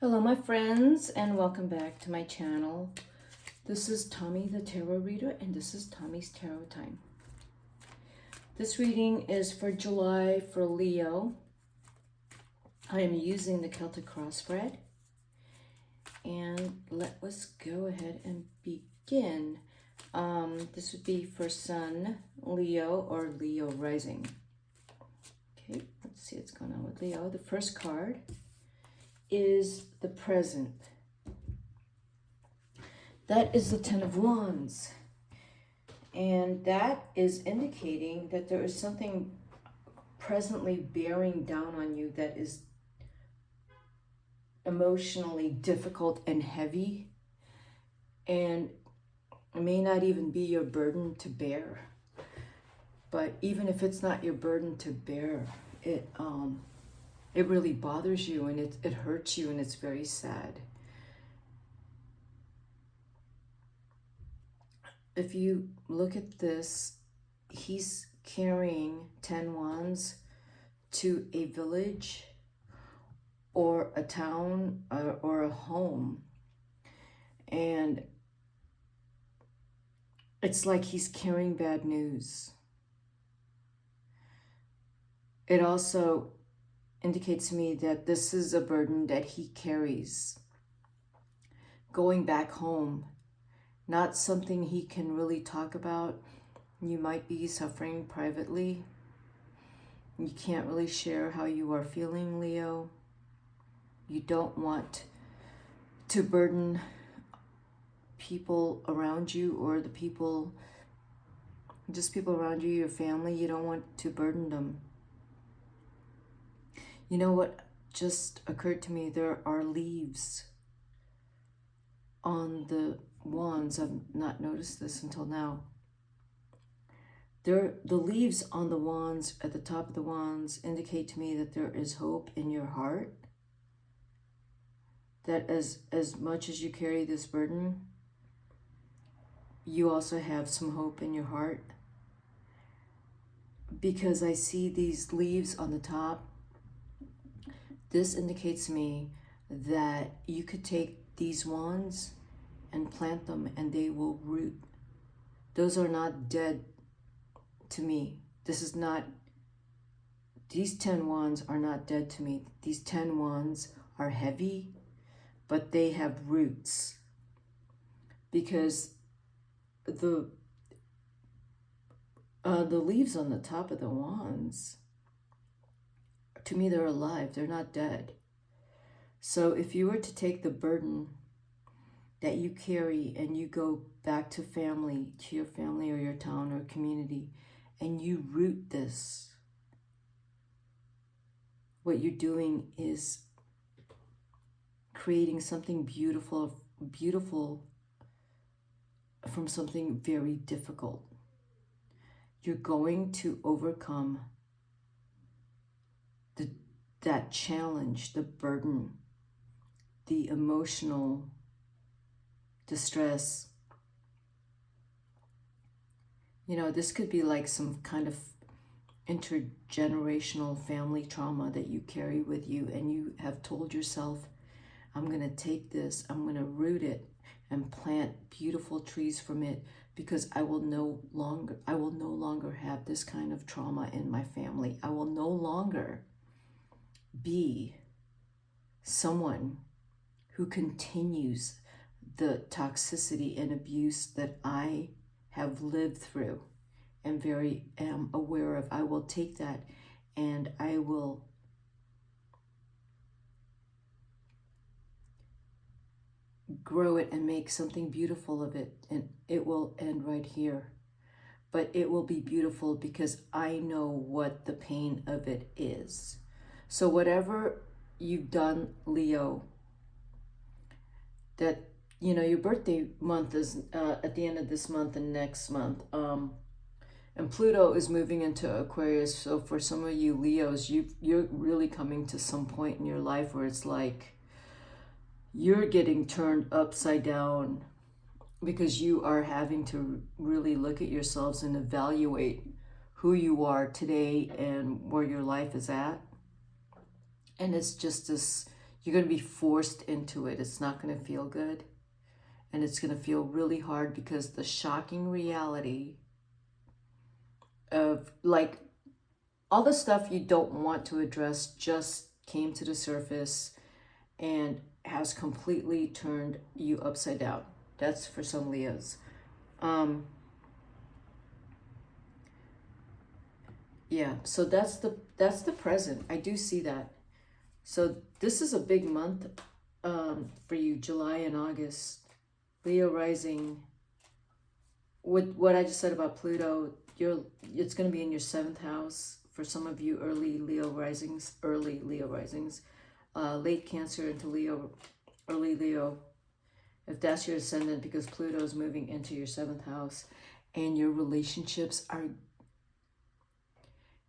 Hello my friends, and welcome back to my channel. This is Tommy the Tarot Reader, and this is Tommy's Tarot Time. This reading is for July for Leo. I am using the Celtic cross spread, and let us go ahead and begin. This would be for Sun, Leo, or Leo rising. Okay, let's see what's going on with Leo. The first card is the present. That is the Ten of Wands. And that is indicating that there is something presently bearing down on you that is emotionally difficult and heavy. And it may not even be your burden to bear. But even if it's not your burden to bear, it really bothers you, and it hurts you, and it's very sad. If you look at this, he's carrying 10 wands to a village or a town or a home. And it's like he's carrying bad news. It also indicates to me that this is a burden that he carries. Going back home, not something he can really talk about. You might be suffering privately. You can't really share how you are feeling, Leo. You don't want to burden people around you, or the people, just people around you, your family. You don't want to burden them. You know what just occurred to me? There are leaves on the wands. I've not noticed this until now. The leaves on the wands, at the top of the wands, indicate to me that there is hope in your heart. That as much as you carry this burden, you also have some hope in your heart. Because I see these leaves on the top, this indicates to me that you could take these wands and plant them, and they will root. Those are not dead to me. This is not, these 10 wands are not dead to me. These 10 wands are heavy, but they have roots. Because the leaves on the top of the wands, to me, they're alive. They're not dead. So if you were to take the burden that you carry and you go back to your family or your town or community, and you root this, what you're doing is creating something beautiful from something very difficult. You're going to overcome that challenge, the burden, the emotional distress. You know, this could be like some kind of intergenerational family trauma that you carry with you, and you have told yourself, I'm going to take this, I'm going to root it and plant beautiful trees from it, because I will no longer have this kind of trauma in my family. I will no longer be someone who continues the toxicity and abuse that I have lived through and am aware of. I will take that and I will grow it and make something beautiful of it. And it will end right here. But it will be beautiful because I know what the pain of it is. So whatever you've done, Leo, that, you know, your birthday month is at the end of this month and next month. And Pluto is moving into Aquarius. So for some of you Leos, you're really coming to some point in your life where it's like you're getting turned upside down, because you are having to really look at yourselves and evaluate who you are today and where your life is at. And it's just this, You're going to be forced into it. It's not going to feel good. And it's going to feel really hard because the shocking reality of like all the stuff you don't want to address just came to the surface and has completely turned you upside down. That's for some Leos. Yeah, so that's the present. I do see that. So this is a big month for you, July and August. Leo rising. With what I just said about Pluto, it's going to be in your 7th house. For some of you, early Leo risings, late Cancer into Leo, early Leo. If that's your ascendant, because Pluto is moving into your 7th house, and your relationships are,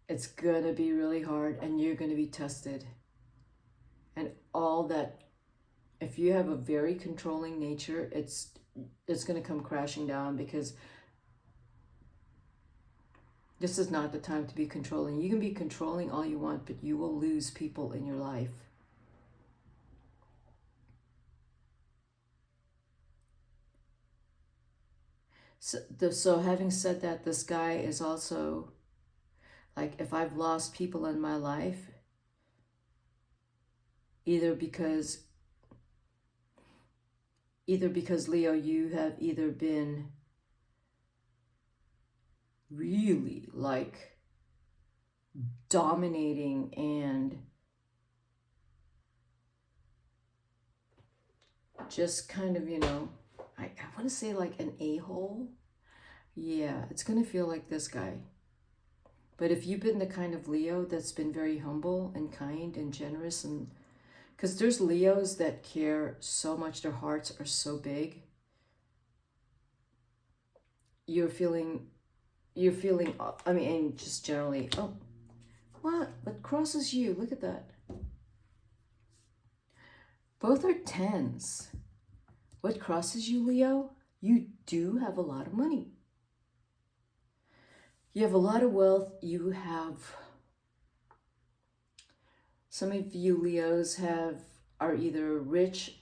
it's going to be really hard, and you're going to be tested. And all that, if you have a very controlling nature, it's going to come crashing down, because this is not the time to be controlling. You can be controlling all you want, but you will lose people in your life. So having said that, this guy is also, like, if I've lost people in my life, either because Leo, you have either been really like dominating and just kind of, I want to say like an a-hole. Yeah, it's going to feel like this guy. But if you've been the kind of Leo that's been very humble and kind and generous, and because there's Leos that care so much, their hearts are so big, you're feeling, I mean, and just generally, oh, what crosses you? Look at that. Both are 10s. What crosses you, Leo? You do have a lot of money. You have a lot of wealth. You have, some of you Leos are either rich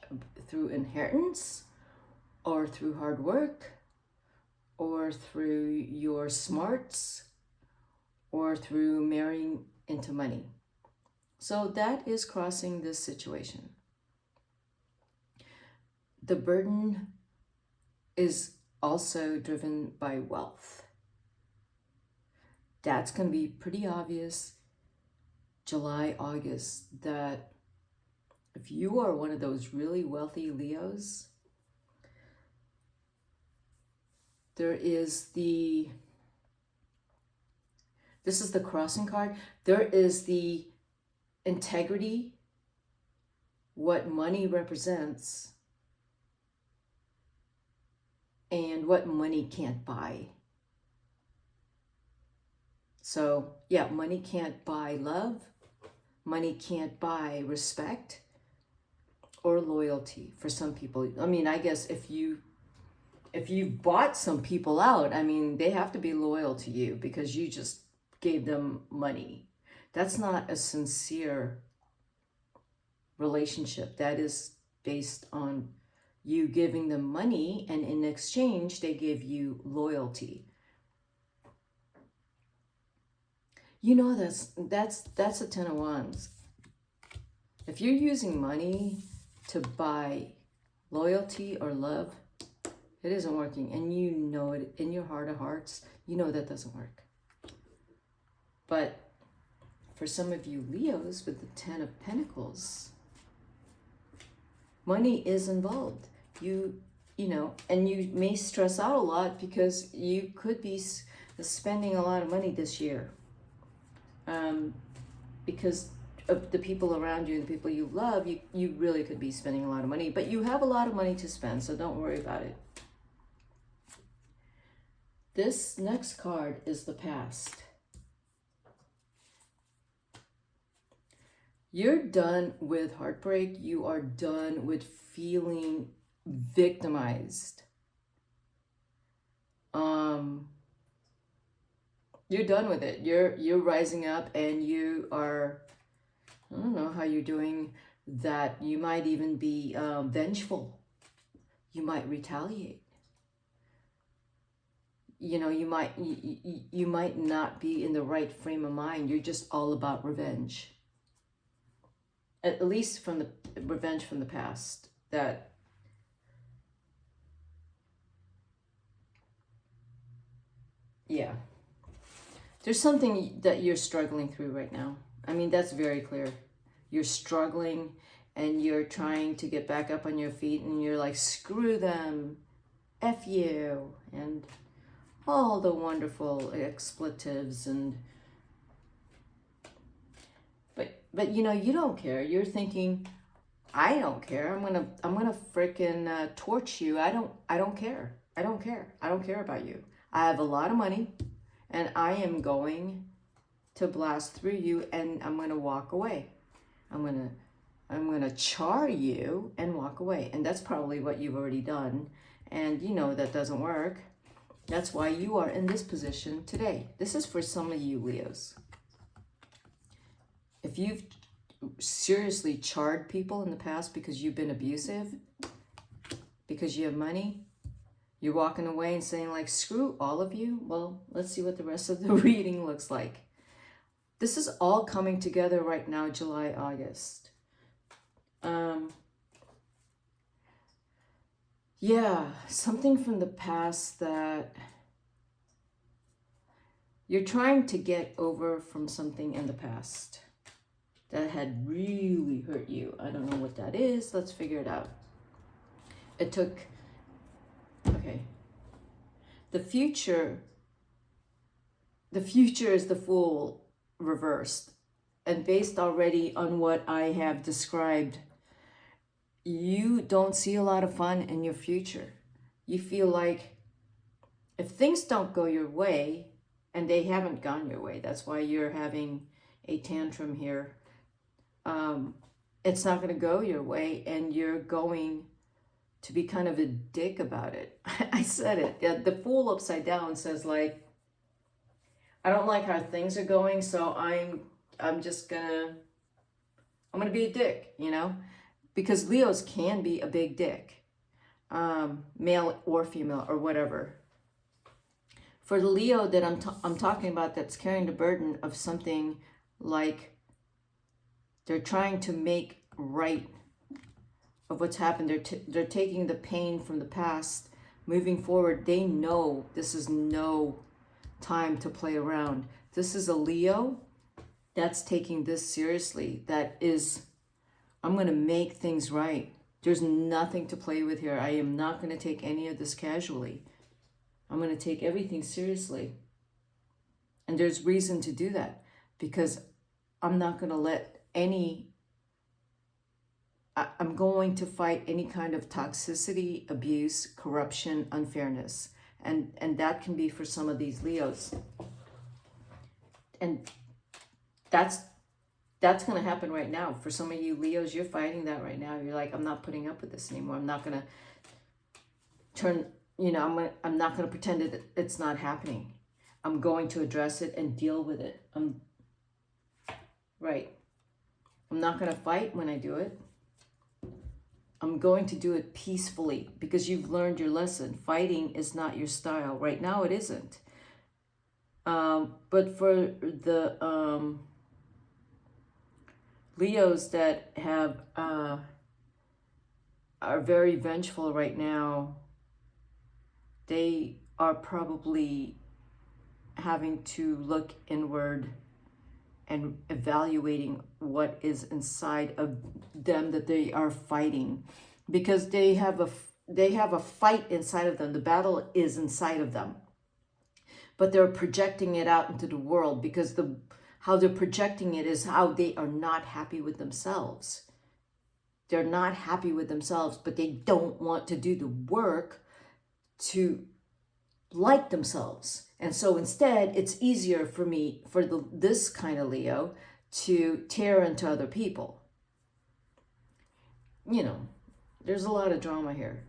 through inheritance or through hard work or through your smarts or through marrying into money. So that is crossing this situation. The burden is also driven by wealth. That's going to be pretty obvious July, August, that if you are one of those really wealthy Leos, there is this is the crossing card, there is the integrity, what money represents, and what money can't buy. So yeah, money can't buy love, money can't buy respect or loyalty for some people. I mean, I guess if you bought some people out, I mean, they have to be loyal to you because you just gave them money. That's not a sincere relationship. That is based on you giving them money, and in exchange, they give you loyalty. That's a 10 of Wands. If you're using money to buy loyalty or love, it isn't working, and you know it in your heart of hearts. You know that doesn't work. But for some of you Leos with the 10 of Pentacles, money is involved. You know, and you may stress out a lot because you could be spending a lot of money this year. Because of the people around you and the people you love, you really could be spending a lot of money, but you have a lot of money to spend, so don't worry about it. This next card is the past. You're done with heartbreak. You are done with feeling victimized. You're done with it. You're rising up, and you are, I don't know how you're doing, that you might even be vengeful. You might retaliate. You know, you might not be in the right frame of mind. You're just all about revenge. At least from the revenge from the past. That, yeah. There's something that you're struggling through right now. I mean, that's very clear. You're struggling and you're trying to get back up on your feet and you're like, screw them, F you, and all the wonderful expletives. And but you know, you don't care. You're thinking, I don't care. I'm gonna frickin' torch you. I don't care. I don't care. I don't care about you. I have a lot of money and I am going to blast through you and I'm gonna walk away. I'm gonna char you and walk away. And that's probably what you've already done. And you know that doesn't work. That's why you are in this position today. This is for some of you Leos. If you've seriously charred people in the past because you've been abusive, because you have money, you're walking away and saying like, screw all of you. Well, let's see what the rest of the reading looks like. This is all coming together right now, July, August. Yeah, something from the past that you're trying to get over from something in the past that had really hurt you. I don't know what that is. Let's figure it out. It took, okay. The future is the Fool reversed. And based already on what I have described, you don't see a lot of fun in your future. You feel like if things don't go your way, and they haven't gone your way, that's why you're having a tantrum here. It's not going to go your way, and you're going to be kind of a dick about it. I said it. The Fool upside down says like, I don't like how things are going, so I'm just gonna be a dick, you know, because Leos can be a big dick, male or female or whatever. For the Leo that I'm talking about, that's carrying the burden of something like they're trying to make right of what's happened. They're taking the pain from the past, moving forward. They know this is no time to play around. This is a Leo that's taking this seriously. That is, I'm going to make things right. There's nothing to play with here. I am not going to take any of this casually. I'm going to take everything seriously. And there's reason to do that, because I'm not going to let I'm going to fight any kind of toxicity, abuse, corruption, unfairness. And that can be for some of these Leos. And that's going to happen right now. For some of you Leos, you're fighting that right now. You're like, I'm not putting up with this anymore. I'm not going to turn, you know, I'm not going to pretend that it's not happening. I'm going to address it and deal with it. Right. I'm not going to fight when I do it. I'm going to do it peacefully, because you've learned your lesson. Fighting is not your style. Right now it isn't. But for the Leos that have are very vengeful right now, they are probably having to look inward and evaluating what is inside of them that they are fighting, because they have a fight inside of them. The battle is inside of them, but they're projecting it out into the world, because how they're projecting it is how they are not happy with themselves. They're not happy with themselves, but they don't want to do the work to like themselves. And so instead, it's easier for this kind of Leo to tear into other people. You know, there's a lot of drama here.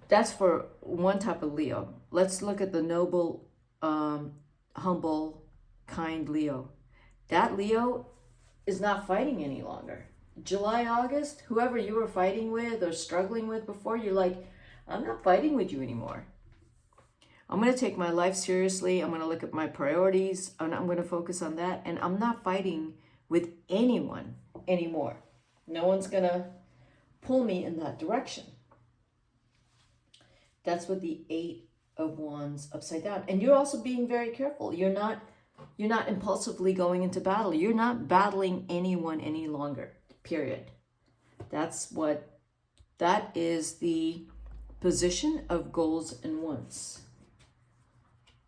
That's for one type of Leo. Let's look at the noble, humble, kind Leo. That Leo is not fighting any longer. July, August, whoever you were fighting with or struggling with before, you're like, I'm not fighting with you anymore. I'm going to take my life seriously. I'm going to look at my priorities and I'm going to focus on that. And I'm not fighting with anyone anymore. No one's going to pull me in that direction. That's what the Eight of Wands upside down. And you're also being very careful. You're not impulsively going into battle. You're not battling anyone any longer, period. That is the position of goals and wants.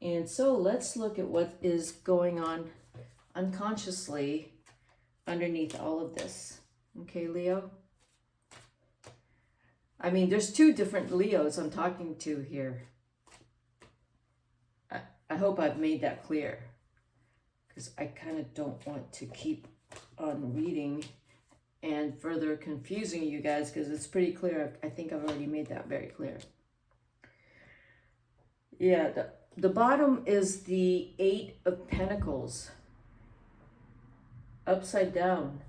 And so let's look at what is going on unconsciously underneath all of this. Okay, Leo? I mean, there's two different Leos I'm talking to here. I hope I've made that clear, because I kind of don't want to keep on reading and further confusing you guys, because it's pretty clear. I think I've already made that very clear. Yeah, the bottom is the Eight of Pentacles upside down.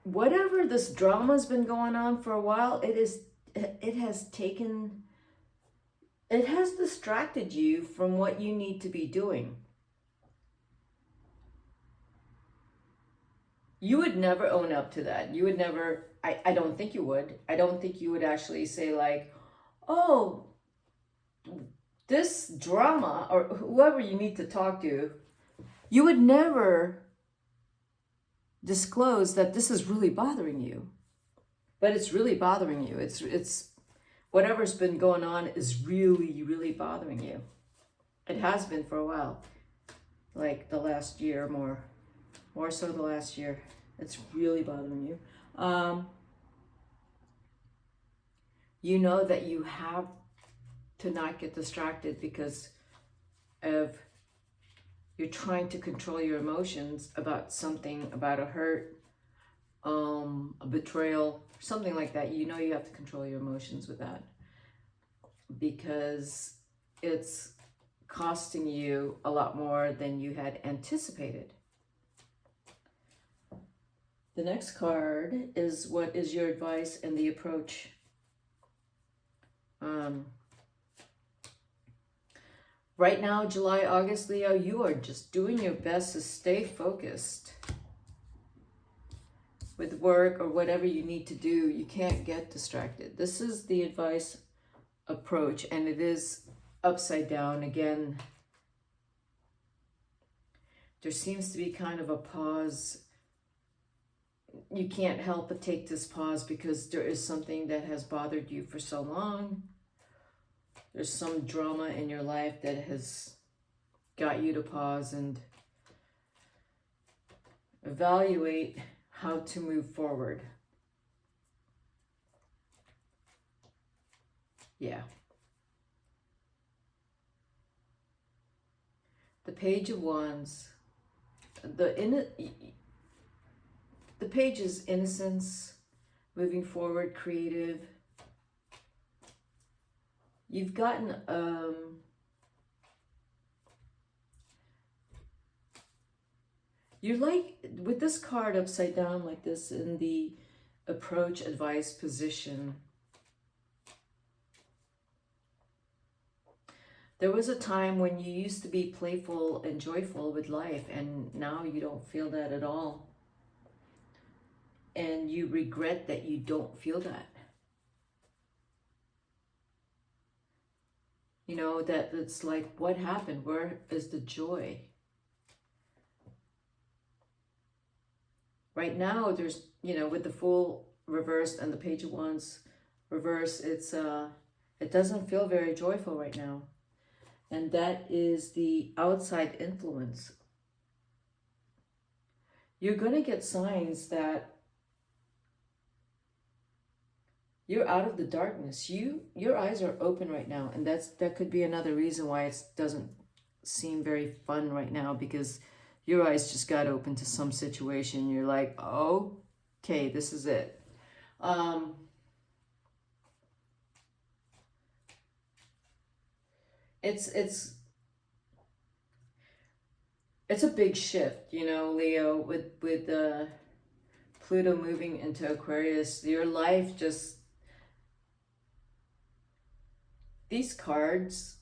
Whatever this drama's been going on for a while, it has distracted you from what you need to be doing. You would never own up to that. You would never, I don't think you would. I don't think you would actually say like, oh, this drama, or whoever you need to talk to, you would never disclose that this is really bothering you. But it's really bothering you. It's whatever's been going on is really, really bothering you. It has been for a while. Like the last year, more so the last year. It's really bothering you. You know that you have to not get distracted because of you're trying to control your emotions about something, about a hurt, a betrayal, something like that. You know you have to control your emotions with that because it's costing you a lot more than you had anticipated. The next card is what is your advice and the approach. Right now, July, August, Leo, you are just doing your best to stay focused with work or whatever you need to do. You can't get distracted. This is the advice approach, and it is upside down again. There seems to be kind of a pause. You can't help but take this pause because there is something that has bothered you for so long. There's some drama in your life that has got you to pause and evaluate how to move forward. Yeah. The Page of Wands. The page is innocence, moving forward, creative. You've gotten you're like, with this card upside down like this in the approach advice position, there was a time when you used to be playful and joyful with life, and now you don't feel that at all. And you regret that you don't feel that. You know, that it's like, what happened? Where is the joy? Right now, there's, you know, with the Fool reversed and the Page of Wands reversed, it doesn't feel very joyful right now. And that is the outside influence. You're going to get signs that you're out of the darkness. Your eyes are open right now, and that could be another reason why it doesn't seem very fun right now, because your eyes just got open to some situation. You're like, oh, okay, this is it. It's It's a big shift, you know, Leo, with Pluto moving into Aquarius. Your life just, these cards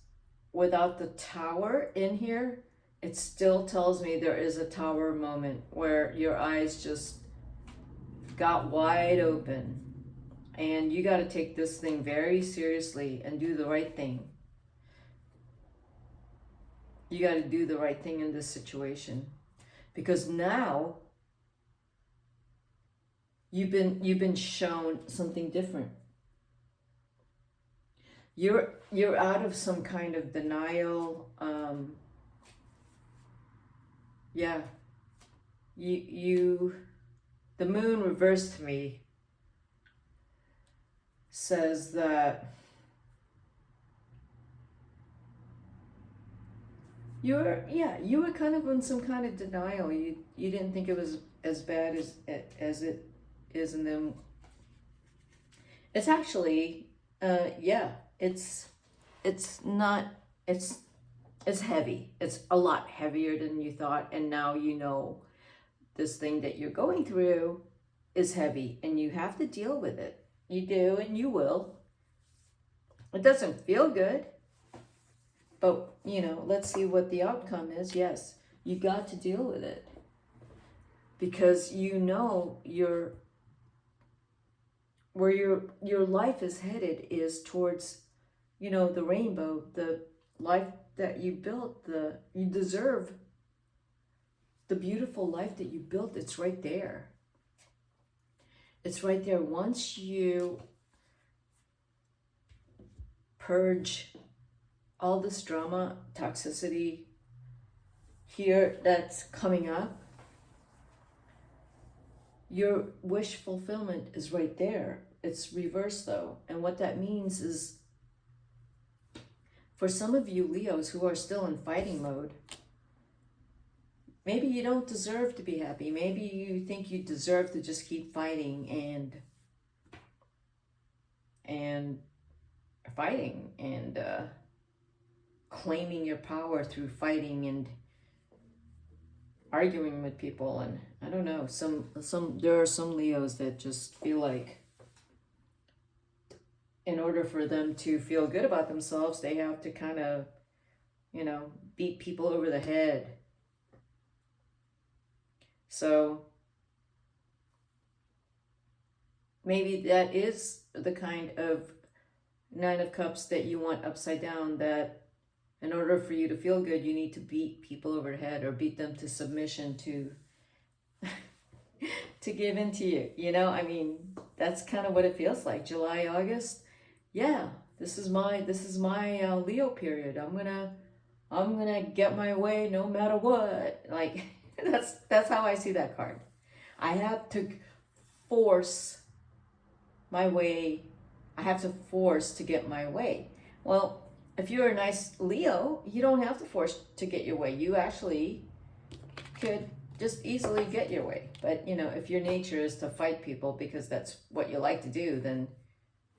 without the tower in here, it still tells me there is a tower moment where your eyes just got wide open, and you got to take this thing very seriously and do the right thing. You got to do the right thing in this situation, because now you've been shown something different. You're out of some kind of denial. Yeah, you the moon reversed to me says that you were kind of in some kind of denial. You didn't think it was as bad as it is, and then it's actually yeah, it's not, it's heavy. It's a lot heavier than you thought, and now you know this thing that you're going through is heavy and you have to deal with it. You do, and you will. It doesn't feel good, but you know, let's see what the outcome is. Yes, you got to deal with it, because you know where your life is headed is towards, you know, the rainbow, the life that you built, you deserve the beautiful life that you built. It's right there. It's right there. Once you purge all this drama, toxicity here that's coming up, your wish fulfillment is right there. It's reversed though. And what that means is, for some of you Leos who are still in fighting mode, maybe you don't deserve to be happy. Maybe you think you deserve to just keep fighting and fighting and claiming your power through fighting and arguing with people. And I don't know, there are some Leos that just feel like in order for them to feel good about themselves, they have to kind of, you know, beat people over the head. So maybe that is the kind of Nine of Cups that you want upside down, that in order for you to feel good, you need to beat people over the head or beat them to submission to to give in to you. You know, I mean, that's kind of what it feels like. July, August. Yeah, this is my Leo period. I'm gonna get my way no matter what. Like that's how I see that card. I have to force my way. I have to force to get my way. Well, if you're a nice Leo, you don't have to force to get your way. You actually could just easily get your way. But, you know, if your nature is to fight people because that's what you like to do, then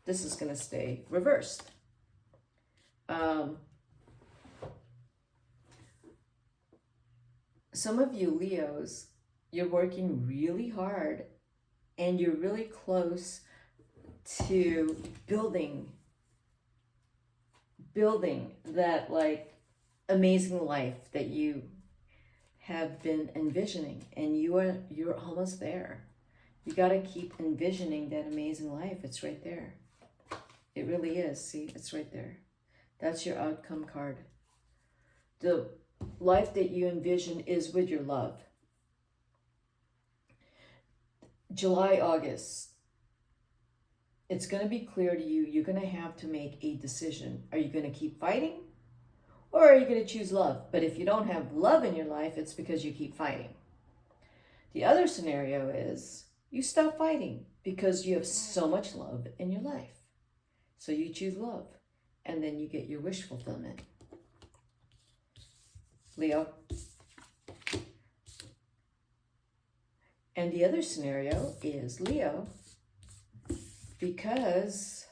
this is going to stay reversed. Some of you Leos, you're working really hard and you're really close to building that like amazing life that you have been envisioning, and you're almost there. You got to keep envisioning that amazing life. It's right there. It really is. See, it's right there. That's your outcome card. The life that you envision is with your love. July, August, it's going to be clear to you. You're going to have to make a decision. Are you going to keep fighting, or are you going to choose love? But if you don't have love in your life, it's because you keep fighting. The other scenario is you stop fighting because you have so much love in your life. So you choose love, and then you get your wish fulfillment. Leo. And the other scenario is Leo, because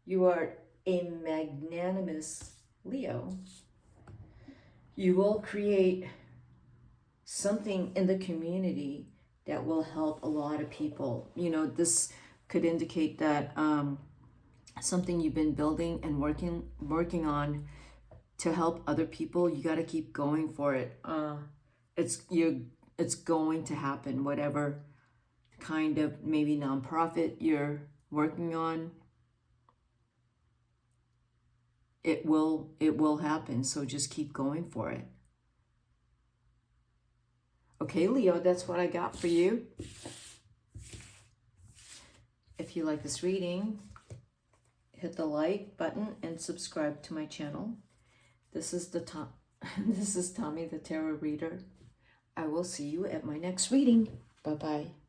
you are a magnanimous Leo, You will create something in the community that will help a lot of people. You know, this could indicate that something you've been building and working on to help other people. You got to keep going for it. It's going to happen. Whatever kind of maybe nonprofit you're working on, it will happen. So just keep going for it. Okay, Leo, that's what I got for you. If you like this reading, hit the like button and subscribe to my channel. This is this is Tommy the Tarot Reader. I will see you at my next reading. Bye-bye.